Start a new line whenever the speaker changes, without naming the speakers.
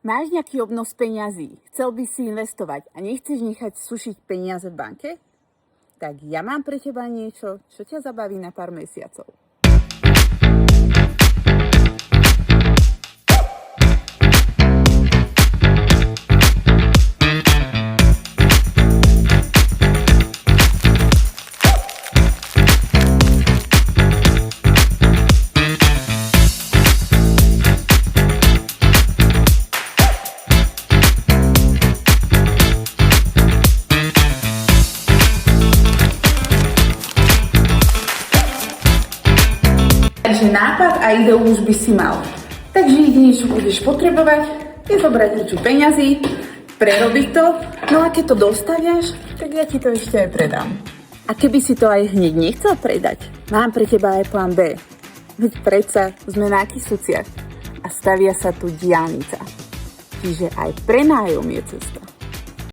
Máš nejaký obnos peňazí, chcel by si investovať a nechceš nechať sušiť peniaze v banke? Tak ja mám pre teba niečo, čo ťa zabaví na pár mesiacov. Takže nápad a ideu už by si mal. Takže jediné, čo budeš potrebovať, je zobrať niečo peňazí, prerobiť to, no a keď to dostaviaš, tak ja ti to ešte aj predám. A keby si to aj hneď nechcel predať, mám pre teba aj plán B. Veď predsa sme na Kysuciach a stavia sa tu diaľnica. Čiže aj prenájom je cesta.